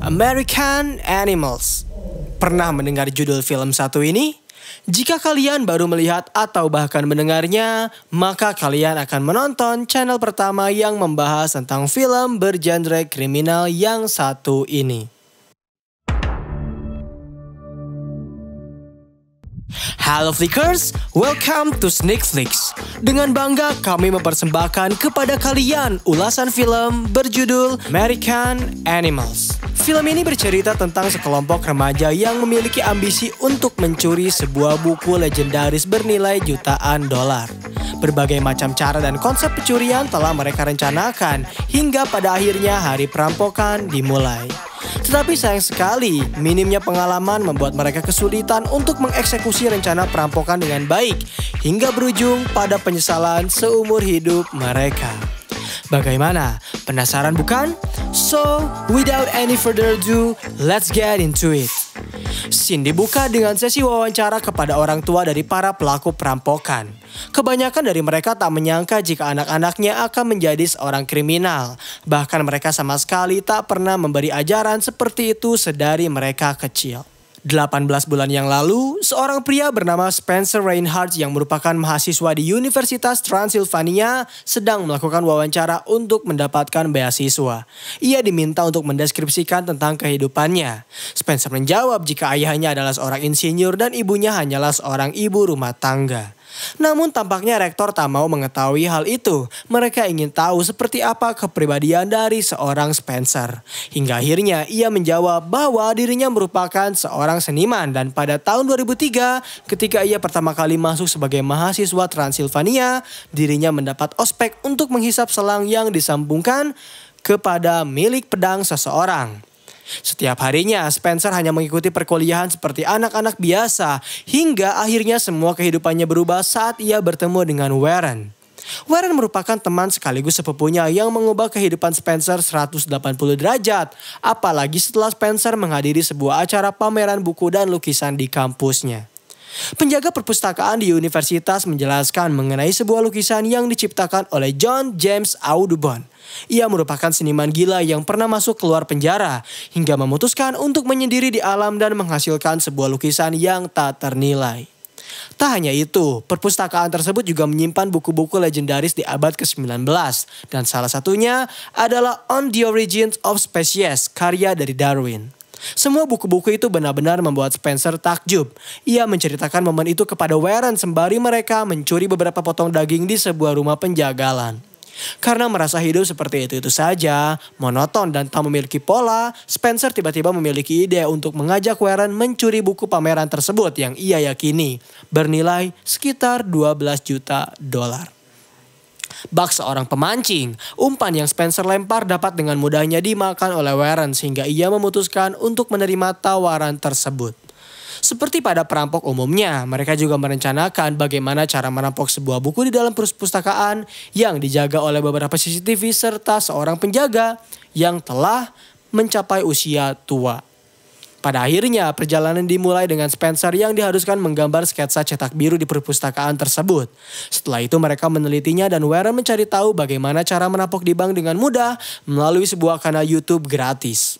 American Animals. Pernah mendengar judul film satu ini? Jika kalian baru melihat atau bahkan mendengarnya, maka kalian akan menonton channel pertama yang membahas tentang film bergenre kriminal yang satu ini. Halo Flickers, welcome to Sneak Flicks. Dengan bangga kami mempersembahkan kepada kalian ulasan film berjudul American Animals. Film ini bercerita tentang sekelompok remaja yang memiliki ambisi untuk mencuri sebuah buku legendaris bernilai jutaan dolar. Berbagai macam cara dan konsep pencurian telah mereka rencanakan hingga pada akhirnya hari perampokan dimulai. Tetapi sayang sekali, minimnya pengalaman membuat mereka kesulitan untuk mengeksekusi rencana perampokan dengan baik hingga berujung pada penyesalan seumur hidup mereka. Bagaimana? Penasaran bukan? So, without any further ado, let's get into it. Scene dibuka dengan sesi wawancara kepada orang tua dari para pelaku perampokan. Kebanyakan dari mereka tak menyangka jika anak-anaknya akan menjadi seorang kriminal. Bahkan mereka sama sekali tak pernah memberi ajaran seperti itu sedari mereka kecil. 18 bulan yang lalu, seorang pria bernama Spencer Reinhardt yang merupakan mahasiswa di Universitas Transylvania sedang melakukan wawancara untuk mendapatkan beasiswa. Ia diminta untuk mendeskripsikan tentang kehidupannya. Spencer menjawab jika ayahnya adalah seorang insinyur dan ibunya hanyalah seorang ibu rumah tangga. Namun tampaknya rektor tak mau mengetahui hal itu. Mereka ingin tahu seperti apa kepribadian dari seorang Spencer. Hingga akhirnya ia menjawab bahwa dirinya merupakan seorang seniman. Dan pada tahun 2003 ketika ia pertama kali masuk sebagai mahasiswa Transylvania, dirinya mendapat ospek untuk menghisap selang yang disambungkan kepada milik pedang seseorang. Setiap harinya Spencer hanya mengikuti perkuliahan seperti anak-anak biasa hingga akhirnya semua kehidupannya berubah saat ia bertemu dengan Warren. Warren merupakan teman sekaligus sepupunya yang mengubah kehidupan Spencer 180 derajat, apalagi setelah Spencer menghadiri sebuah acara pameran buku dan lukisan di kampusnya. Penjaga perpustakaan di universitas menjelaskan mengenai sebuah lukisan yang diciptakan oleh John James Audubon. Ia merupakan seniman gila yang pernah masuk keluar penjara hingga memutuskan untuk menyendiri di alam dan menghasilkan sebuah lukisan yang tak ternilai. Tak hanya itu, perpustakaan tersebut juga menyimpan buku-buku legendaris di abad ke-19 dan salah satunya adalah On the Origins of Species, karya dari Darwin. Semua buku-buku itu benar-benar membuat Spencer takjub. Ia menceritakan momen itu kepada Warren sembari mereka mencuri beberapa potong daging di sebuah rumah penjagalan. Karena merasa hidup seperti itu saja, monoton dan tak memiliki pola, Spencer tiba-tiba memiliki ide untuk mengajak Warren mencuri buku pameran tersebut yang ia yakini bernilai sekitar 12 juta dolar. Bak seorang pemancing, umpan yang Spencer lempar dapat dengan mudahnya dimakan oleh Warren sehingga ia memutuskan untuk menerima tawaran tersebut. Seperti pada perampok umumnya, mereka juga merencanakan bagaimana cara merampok sebuah buku di dalam perpustakaan yang dijaga oleh beberapa CCTV serta seorang penjaga yang telah mencapai usia tua. Pada akhirnya, perjalanan dimulai dengan Spencer yang diharuskan menggambar sketsa cetak biru di perpustakaan tersebut. Setelah itu mereka menelitinya dan Warren mencari tahu bagaimana cara merampok di bank dengan mudah melalui sebuah kanal YouTube gratis.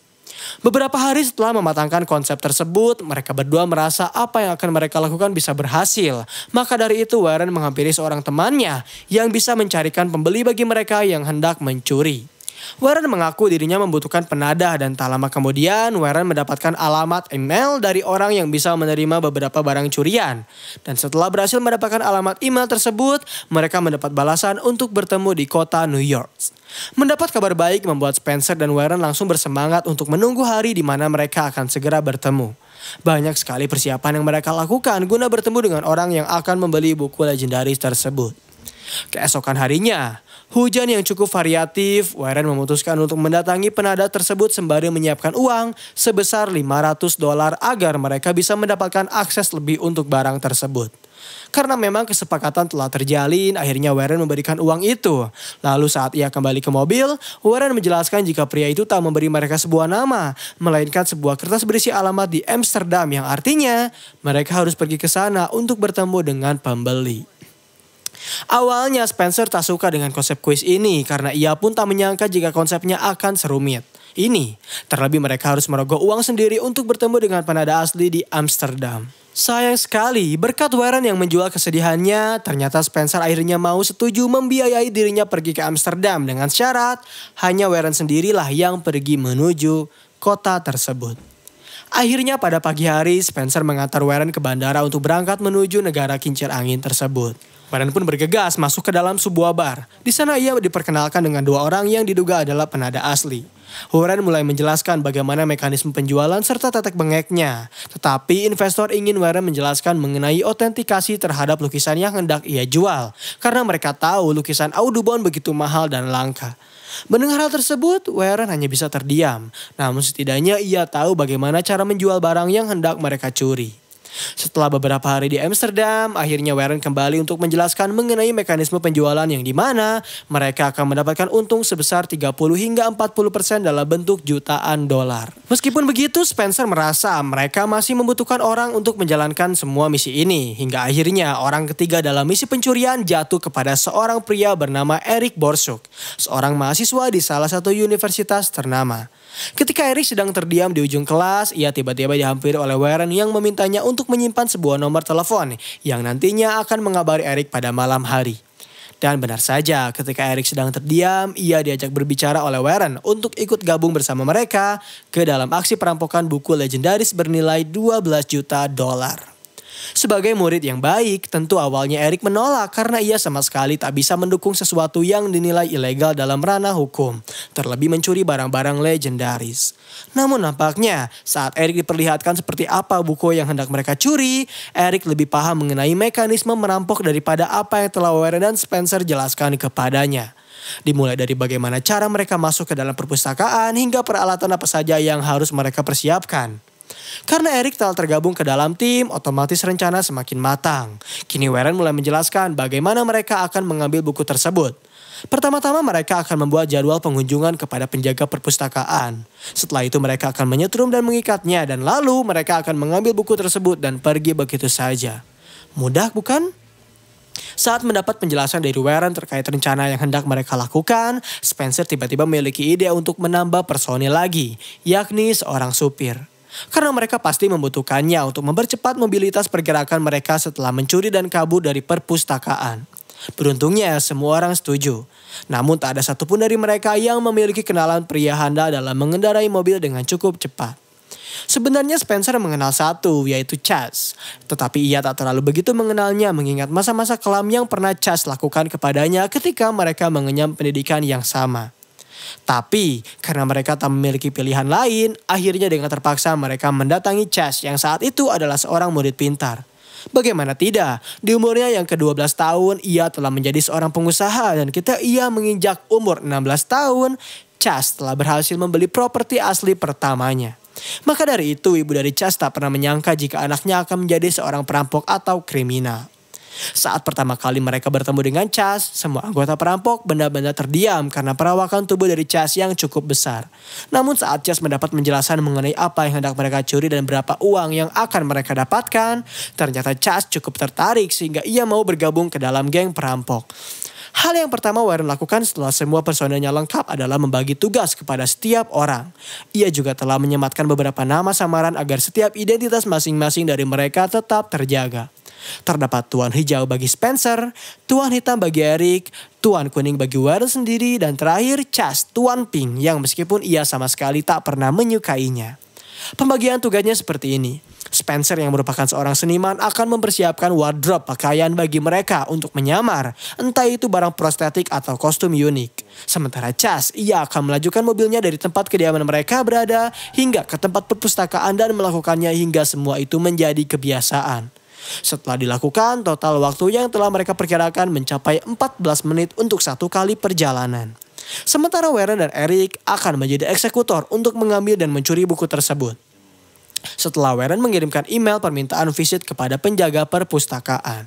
Beberapa hari setelah mematangkan konsep tersebut, mereka berdua merasa apa yang akan mereka lakukan bisa berhasil. Maka dari itu Warren menghampiri seorang temannya yang bisa mencarikan pembeli bagi mereka yang hendak mencuri. Warren mengaku dirinya membutuhkan penadah dan tak lama kemudian Warren mendapatkan alamat email dari orang yang bisa menerima beberapa barang curian. Dan setelah berhasil mendapatkan alamat email tersebut, mereka mendapat balasan untuk bertemu di kota New York. Mendapat kabar baik membuat Spencer dan Warren langsung bersemangat untuk menunggu hari di mana mereka akan segera bertemu. Banyak sekali persiapan yang mereka lakukan guna bertemu dengan orang yang akan membeli buku legendaris tersebut. Keesokan harinya, hujan yang cukup variatif, Warren memutuskan untuk mendatangi penadah tersebut sembari menyiapkan uang sebesar 500 dolar agar mereka bisa mendapatkan akses lebih untuk barang tersebut. Karena memang kesepakatan telah terjalin, akhirnya Warren memberikan uang itu. Lalu saat ia kembali ke mobil, Warren menjelaskan jika pria itu tak memberi mereka sebuah nama, melainkan sebuah kertas berisi alamat di Amsterdam yang artinya mereka harus pergi ke sana untuk bertemu dengan pembeli. Awalnya Spencer tak suka dengan konsep kuis ini karena ia pun tak menyangka jika konsepnya akan serumit. Ini, terlebih mereka harus merogoh uang sendiri untuk bertemu dengan penada asli di Amsterdam. Sayang sekali, berkat Warren yang menjual kesedihannya, ternyata Spencer akhirnya mau setuju membiayai dirinya pergi ke Amsterdam dengan syarat hanya Warren sendirilah yang pergi menuju kota tersebut. Akhirnya pada pagi hari, Spencer mengantar Warren ke bandara untuk berangkat menuju negara kincir angin tersebut. Warren pun bergegas masuk ke dalam sebuah bar. Di sana ia diperkenalkan dengan dua orang yang diduga adalah penada asli. Warren mulai menjelaskan bagaimana mekanisme penjualan serta tetek bengeknya. Tetapi investor ingin Warren menjelaskan mengenai autentikasi terhadap lukisan yang hendak ia jual. Karena mereka tahu lukisan Audubon begitu mahal dan langka. Mendengar hal tersebut, Warren hanya bisa terdiam. Namun setidaknya ia tahu bagaimana cara menjual barang yang hendak mereka curi. Setelah beberapa hari di Amsterdam, akhirnya Warren kembali untuk menjelaskan mengenai mekanisme penjualan yang dimana mereka akan mendapatkan untung sebesar 30 hingga 40% dalam bentuk jutaan dolar. Meskipun begitu, Spencer merasa mereka masih membutuhkan orang untuk menjalankan semua misi ini. Hingga akhirnya orang ketiga dalam misi pencurian jatuh kepada seorang pria bernama Eric Borsuk, seorang mahasiswa di salah satu universitas ternama. Ketika Eric sedang terdiam di ujung kelas, ia tiba-tiba dihampiri oleh Warren yang memintanya untuk menyimpan sebuah nomor telepon yang nantinya akan mengabari Eric pada malam hari. Dan benar saja, ketika Eric sedang terdiam, ia diajak berbicara oleh Warren untuk ikut gabung bersama mereka ke dalam aksi perampokan buku legendaris bernilai 12 juta dolar. Sebagai murid yang baik, tentu awalnya Eric menolak karena ia sama sekali tak bisa mendukung sesuatu yang dinilai ilegal dalam ranah hukum, terlebih mencuri barang-barang legendaris. Namun nampaknya saat Eric diperlihatkan seperti apa buku yang hendak mereka curi, Eric lebih paham mengenai mekanisme merampok daripada apa yang telah Warren dan Spencer jelaskan kepadanya. Dimulai dari bagaimana cara mereka masuk ke dalam perpustakaan hingga peralatan apa saja yang harus mereka persiapkan. Karena Eric telah tergabung ke dalam tim, otomatis rencana semakin matang. Kini Warren mulai menjelaskan bagaimana mereka akan mengambil buku tersebut. Pertama-tama mereka akan membuat jadwal pengunjungan kepada penjaga perpustakaan. Setelah itu mereka akan menyetrum dan mengikatnya dan lalu mereka akan mengambil buku tersebut dan pergi begitu saja. Mudah bukan? Saat mendapat penjelasan dari Warren terkait rencana yang hendak mereka lakukan, Spencer tiba-tiba memiliki ide untuk menambah personil lagi, yakni seorang supir. Karena mereka pasti membutuhkannya untuk mempercepat mobilitas pergerakan mereka setelah mencuri dan kabur dari perpustakaan. Beruntungnya semua orang setuju. Namun tak ada satupun dari mereka yang memiliki kenalan pria handal dalam mengendarai mobil dengan cukup cepat. Sebenarnya Spencer mengenal satu, yaitu Chas. Tetapi ia tak terlalu begitu mengenalnya mengingat masa-masa kelam yang pernah Chas lakukan kepadanya ketika mereka mengenyam pendidikan yang sama. Tapi karena mereka tak memiliki pilihan lain, akhirnya dengan terpaksa mereka mendatangi Chas yang saat itu adalah seorang murid pintar. Bagaimana tidak, di umurnya yang ke-12 tahun ia telah menjadi seorang pengusaha dan ketika ia menginjak umur 16 tahun, Chas telah berhasil membeli properti asli pertamanya. Maka dari itu ibu dari Chas tak pernah menyangka jika anaknya akan menjadi seorang perampok atau kriminal. Saat pertama kali mereka bertemu dengan Chas, semua anggota perampok benar-benar terdiam karena perawakan tubuh dari Chas yang cukup besar. Namun saat Chas mendapat penjelasan mengenai apa yang hendak mereka curi dan berapa uang yang akan mereka dapatkan, ternyata Chas cukup tertarik sehingga ia mau bergabung ke dalam geng perampok. Hal yang pertama Warren lakukan setelah semua personelnya lengkap adalah membagi tugas kepada setiap orang. Ia juga telah menyematkan beberapa nama samaran agar setiap identitas masing-masing dari mereka tetap terjaga. Terdapat tuan hijau bagi Spencer, tuan hitam bagi Eric, tuan kuning bagi Warren sendiri, dan terakhir Chas, tuan pink yang meskipun ia sama sekali tak pernah menyukainya. Pembagian tugasnya seperti ini. Spencer yang merupakan seorang seniman akan mempersiapkan wardrobe pakaian bagi mereka untuk menyamar, entah itu barang prostetik atau kostum unik. Sementara Chas, ia akan melajukan mobilnya dari tempat kediaman mereka berada hingga ke tempat perpustakaan dan melakukannya hingga semua itu menjadi kebiasaan. Setelah dilakukan, total waktu yang telah mereka perkirakan mencapai 14 menit untuk satu kali perjalanan. Sementara Warren dan Eric akan menjadi eksekutor untuk mengambil dan mencuri buku tersebut. Setelah Warren mengirimkan email permintaan visit kepada penjaga perpustakaan.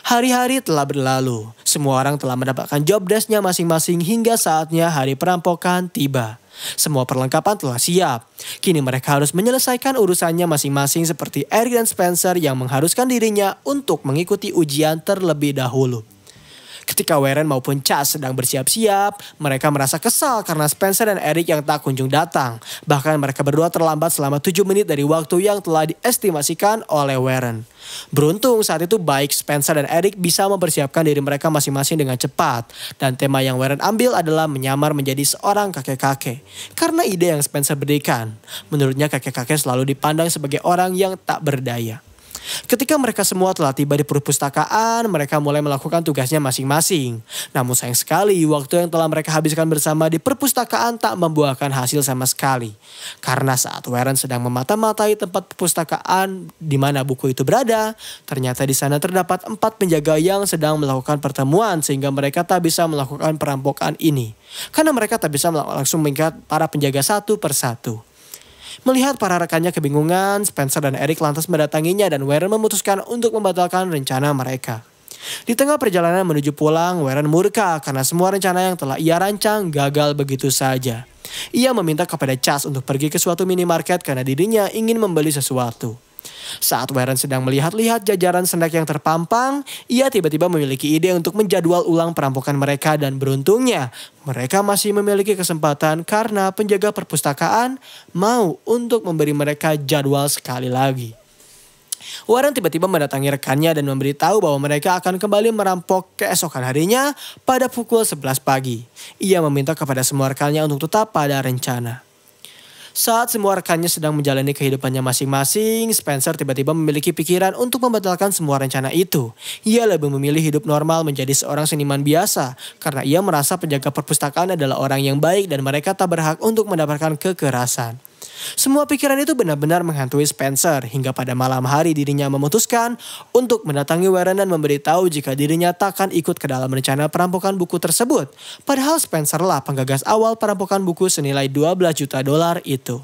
Hari-hari telah berlalu, semua orang telah mendapatkan job desk-nya masing-masing hingga saatnya hari perampokan tiba. Semua perlengkapan telah siap. Kini mereka harus menyelesaikan urusannya masing-masing seperti Eric dan Spencer yang mengharuskan dirinya untuk mengikuti ujian terlebih dahulu. Ketika Warren maupun Chas sedang bersiap-siap, mereka merasa kesal karena Spencer dan Eric yang tak kunjung datang. Bahkan mereka berdua terlambat selama 7 menit dari waktu yang telah diestimasikan oleh Warren. Beruntung saat itu baik Spencer dan Eric bisa mempersiapkan diri mereka masing-masing dengan cepat. Dan tema yang Warren ambil adalah menyamar menjadi seorang kakek-kakek. Karena ide yang Spencer berikan, menurutnya kakek-kakek selalu dipandang sebagai orang yang tak berdaya. Ketika mereka semua telah tiba di perpustakaan, mereka mulai melakukan tugasnya masing-masing. Namun sayang sekali, waktu yang telah mereka habiskan bersama di perpustakaan tak membuahkan hasil sama sekali. Karena saat Warren sedang memata-matai tempat perpustakaan di mana buku itu berada, ternyata di sana terdapat 4 penjaga yang sedang melakukan pertemuan sehingga mereka tak bisa melakukan perampokan ini. Karena mereka tak bisa langsung mengikat para penjaga satu persatu. Melihat para rekannya kebingungan, Spencer dan Eric lantas mendatanginya dan Warren memutuskan untuk membatalkan rencana mereka. Di tengah perjalanan menuju pulang, Warren murka karena semua rencana yang telah ia rancang gagal begitu saja. Ia meminta kepada Chas untuk pergi ke suatu minimarket karena dirinya ingin membeli sesuatu. Saat Warren sedang melihat-lihat jajaran snack yang terpampang, ia tiba-tiba memiliki ide untuk menjadwal ulang perampokan mereka dan beruntungnya mereka masih memiliki kesempatan karena penjaga perpustakaan mau untuk memberi mereka jadwal sekali lagi. Warren tiba-tiba mendatangi rekannya dan memberitahu bahwa mereka akan kembali merampok keesokan harinya pada pukul 11 pagi. Ia meminta kepada semua rekannya untuk tetap pada rencana. Saat semua rekannya sedang menjalani kehidupannya masing-masing, Spencer tiba-tiba memiliki pikiran untuk membatalkan semua rencana itu. Ia lebih memilih hidup normal menjadi seorang seniman biasa, karena ia merasa penjaga perpustakaan adalah orang yang baik dan mereka tak berhak untuk mendapatkan kekerasan. Semua pikiran itu benar-benar menghantui Spencer hingga pada malam hari dirinya memutuskan untuk mendatangi Warren dan memberitahu jika dirinya takkan ikut ke dalam rencana perampokan buku tersebut. Padahal Spencer lah penggagas awal perampokan buku senilai $12 juta itu.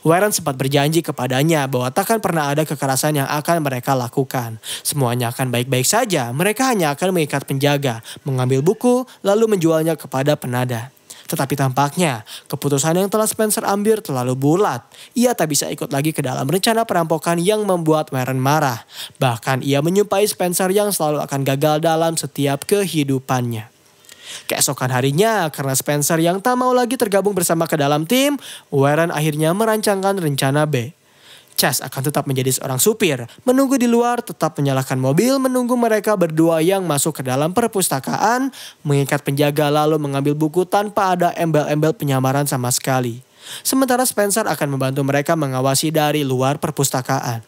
Warren sempat berjanji kepadanya bahwa takkan pernah ada kekerasan yang akan mereka lakukan. Semuanya akan baik-baik saja, mereka hanya akan mengikat penjaga, mengambil buku, lalu menjualnya kepada penada. Tetapi tampaknya keputusan yang telah Spencer ambil terlalu bulat. Ia tak bisa ikut lagi ke dalam rencana perampokan yang membuat Warren marah. Bahkan ia menyumpahi Spencer yang selalu akan gagal dalam setiap kehidupannya. Keesokan harinya, karena Spencer yang tak mau lagi tergabung bersama ke dalam tim, Warren akhirnya merancangkan rencana B. Chas akan tetap menjadi seorang supir, menunggu di luar, tetap menyalakan mobil, menunggu mereka berdua yang masuk ke dalam perpustakaan, mengikat penjaga lalu mengambil buku tanpa ada embel-embel penyamaran sama sekali. Sementara Spencer akan membantu mereka mengawasi dari luar perpustakaan.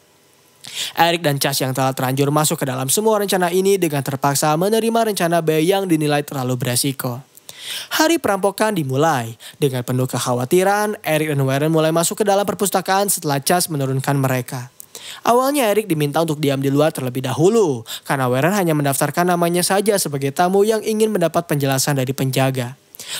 Eric dan Chas yang telah terlanjur masuk ke dalam semua rencana ini dengan terpaksa menerima rencana B yang dinilai terlalu beresiko. Hari perampokan dimulai. Dengan penuh kekhawatiran, Eric dan Warren mulai masuk ke dalam perpustakaan setelah Chas menurunkan mereka. Awalnya Eric diminta untuk diam di luar terlebih dahulu, karena Warren hanya mendaftarkan namanya saja sebagai tamu yang ingin mendapat penjelasan dari penjaga.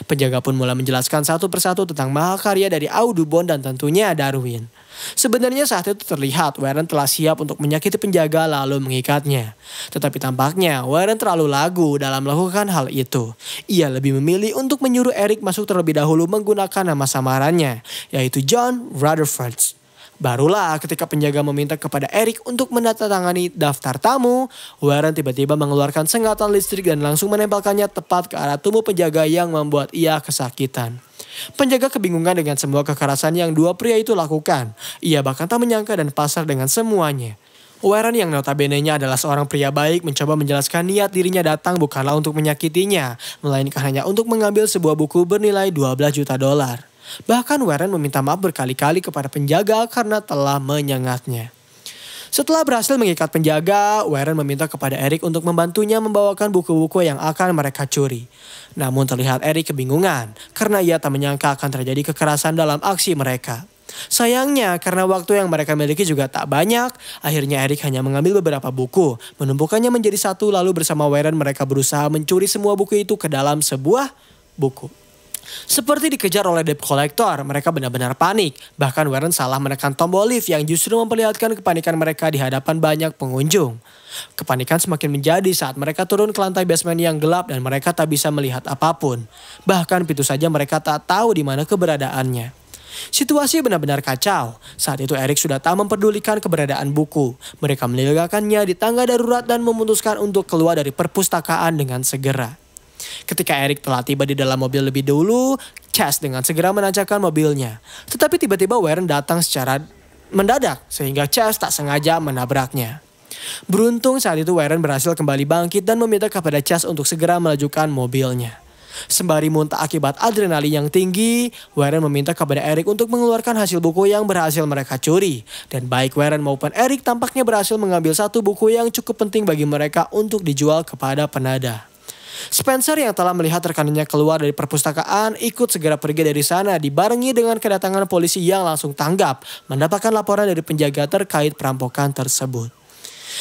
Penjaga pun mulai menjelaskan satu persatu tentang mahakarya dari Audubon dan tentunya Darwin. Sebenarnya saat itu terlihat Warren telah siap untuk menyakiti penjaga lalu mengikatnya. Tetapi tampaknya Warren terlalu lagu dalam melakukan hal itu. Ia lebih memilih untuk menyuruh Eric masuk terlebih dahulu menggunakan nama samarannya, yaitu John Rutherford. Barulah ketika penjaga meminta kepada Eric untuk menandatangani daftar tamu, Warren tiba-tiba mengeluarkan sengatan listrik dan langsung menempelkannya tepat ke arah tubuh penjaga yang membuat ia kesakitan. Penjaga kebingungan dengan semua kekerasan yang dua pria itu lakukan. Ia bahkan tak menyangka dan pasrah dengan semuanya. Warren yang notabene-nya adalah seorang pria baik mencoba menjelaskan niat dirinya datang bukanlah untuk menyakitinya, melainkan hanya untuk mengambil sebuah buku bernilai $12 juta. Bahkan Warren meminta maaf berkali-kali kepada penjaga karena telah menyengatnya. Setelah berhasil mengikat penjaga, Warren meminta kepada Eric untuk membantunya membawakan buku-buku yang akan mereka curi. Namun terlihat Eric kebingungan karena ia tak menyangka akan terjadi kekerasan dalam aksi mereka. Sayangnya karena waktu yang mereka miliki juga tak banyak, akhirnya Eric hanya mengambil beberapa buku, menumpukannya menjadi satu lalu bersama Warren mereka berusaha mencuri semua buku itu ke dalam sebuah buku. Seperti dikejar oleh debt collector, mereka benar-benar panik. Bahkan Warren salah menekan tombol lift yang justru memperlihatkan kepanikan mereka di hadapan banyak pengunjung. Kepanikan semakin menjadi saat mereka turun ke lantai basement yang gelap dan mereka tak bisa melihat apapun. Bahkan pintu saja mereka tak tahu di mana keberadaannya. Situasi benar-benar kacau. Saat itu Eric sudah tak memperdulikan keberadaan buku. Mereka meninggalkannya di tangga darurat dan memutuskan untuk keluar dari perpustakaan dengan segera. Ketika Eric telah tiba di dalam mobil lebih dulu, Chas dengan segera menancapkan mobilnya. Tetapi tiba-tiba Warren datang secara mendadak sehingga Chas tak sengaja menabraknya. Beruntung saat itu Warren berhasil kembali bangkit dan meminta kepada Chas untuk segera melajukan mobilnya. Sembari muntah akibat adrenalin yang tinggi, Warren meminta kepada Eric untuk mengeluarkan hasil buku yang berhasil mereka curi. Dan baik Warren maupun Eric tampaknya berhasil mengambil satu buku yang cukup penting bagi mereka untuk dijual kepada penadah. Spencer yang telah melihat rekannya keluar dari perpustakaan ikut segera pergi dari sana dibarengi dengan kedatangan polisi yang langsung tanggap mendapatkan laporan dari penjaga terkait perampokan tersebut.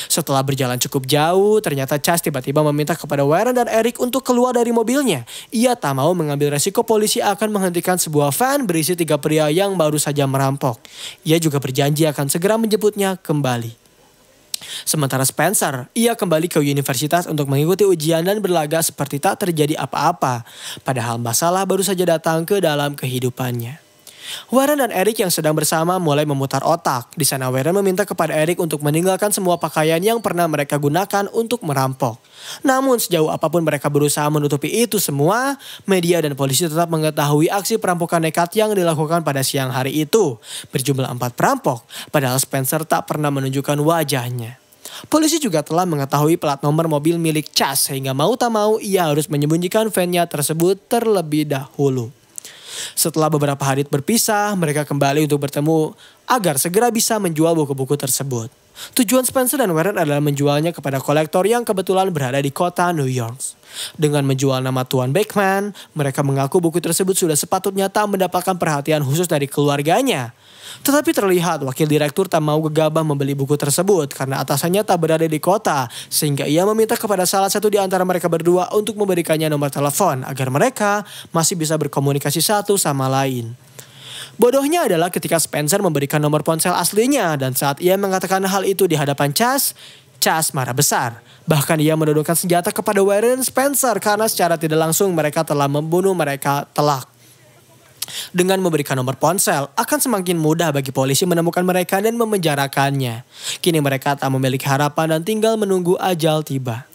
Setelah berjalan cukup jauh, ternyata Chas tiba-tiba meminta kepada Warren dan Eric untuk keluar dari mobilnya. Ia tak mau mengambil resiko polisi akan menghentikan sebuah van berisi 3 pria yang baru saja merampok. Ia juga berjanji akan segera menjemputnya kembali. Sementara Spencer, ia kembali ke universitas untuk mengikuti ujian dan berlagak seperti tak terjadi apa-apa. Padahal masalah baru saja datang ke dalam kehidupannya. Warren dan Eric yang sedang bersama mulai memutar otak. Di sana Warren meminta kepada Eric untuk meninggalkan semua pakaian yang pernah mereka gunakan untuk merampok. Namun sejauh apapun mereka berusaha menutupi itu semua, media dan polisi tetap mengetahui aksi perampokan nekat yang dilakukan pada siang hari itu. Berjumlah 4 perampok, padahal Spencer tak pernah menunjukkan wajahnya. Polisi juga telah mengetahui plat nomor mobil milik Chas sehingga mau tak mau ia harus menyembunyikan van-nya tersebut terlebih dahulu. Setelah beberapa hari berpisah, mereka kembali untuk bertemu agar segera bisa menjual buku-buku tersebut. Tujuan Spencer dan Warren adalah menjualnya kepada kolektor yang kebetulan berada di kota New York. Dengan menjual nama Tuan Beckman, mereka mengaku buku tersebut sudah sepatutnya tak mendapatkan perhatian khusus dari keluarganya. Tetapi terlihat wakil direktur tak mau gegabah membeli buku tersebut karena atasannya tak berada di kota. Sehingga ia meminta kepada salah satu di antara mereka berdua untuk memberikannya nomor telepon agar mereka masih bisa berkomunikasi satu sama lain. Bodohnya adalah ketika Spencer memberikan nomor ponsel aslinya dan saat ia mengatakan hal itu di hadapan Chas marah besar. Bahkan ia menodongkan senjata kepada Warren Spencer karena secara tidak langsung mereka telah membunuh mereka telak. Dengan memberikan nomor ponsel, akan semakin mudah bagi polisi menemukan mereka dan memenjarakannya. Kini mereka tak memiliki harapan dan tinggal menunggu ajal tiba.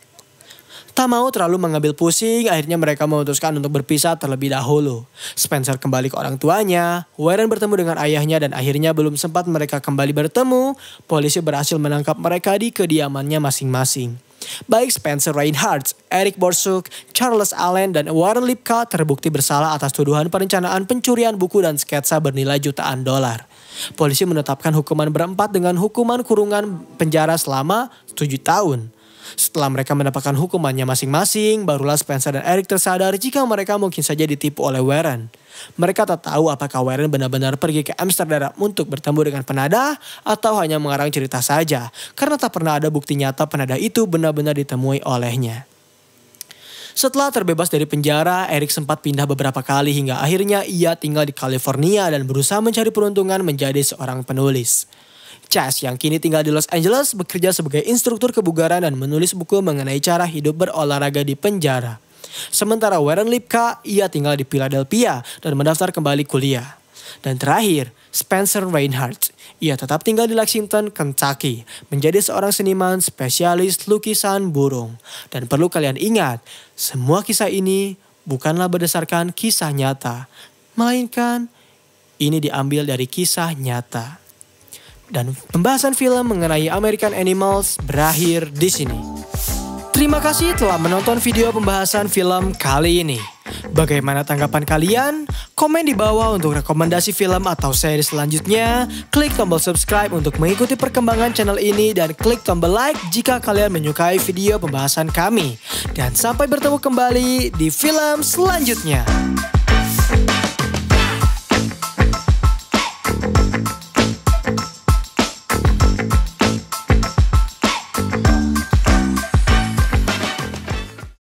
Tak mau terlalu mengambil pusing, akhirnya mereka memutuskan untuk berpisah terlebih dahulu. Spencer kembali ke orang tuanya, Warren bertemu dengan ayahnya dan akhirnya belum sempat mereka kembali bertemu, polisi berhasil menangkap mereka di kediamannya masing-masing. Baik Spencer Reinhardt, Eric Borsuk, Charles Allen, dan Warren Lipka terbukti bersalah atas tuduhan perencanaan pencurian buku dan sketsa bernilai jutaan dolar. Polisi menetapkan hukuman berempat dengan hukuman kurungan penjara selama 7 tahun. Setelah mereka mendapatkan hukumannya masing-masing, barulah Spencer dan Eric tersadar jika mereka mungkin saja ditipu oleh Warren. Mereka tak tahu apakah Warren benar-benar pergi ke Amsterdam untuk bertemu dengan penadah atau hanya mengarang cerita saja, karena tak pernah ada bukti nyata penadah itu benar-benar ditemui olehnya. Setelah terbebas dari penjara, Eric sempat pindah beberapa kali hingga akhirnya ia tinggal di California dan berusaha mencari peruntungan menjadi seorang penulis. Chas yang kini tinggal di Los Angeles bekerja sebagai instruktur kebugaran dan menulis buku mengenai cara hidup berolahraga di penjara. Sementara Warren Lipka, ia tinggal di Philadelphia dan mendaftar kembali kuliah. Dan terakhir, Spencer Reinhardt. Ia tetap tinggal di Lexington, Kentucky, menjadi seorang seniman spesialis lukisan burung. Dan perlu kalian ingat, semua kisah ini bukanlah berdasarkan kisah nyata, melainkan ini diambil dari kisah nyata. Dan pembahasan film mengenai American Animals berakhir di sini. Terima kasih telah menonton video pembahasan film kali ini. Bagaimana tanggapan kalian? Komen di bawah untuk rekomendasi film atau seri selanjutnya. Klik tombol subscribe untuk mengikuti perkembangan channel ini dan klik tombol like jika kalian menyukai video pembahasan kami. Dan sampai bertemu kembali di film selanjutnya.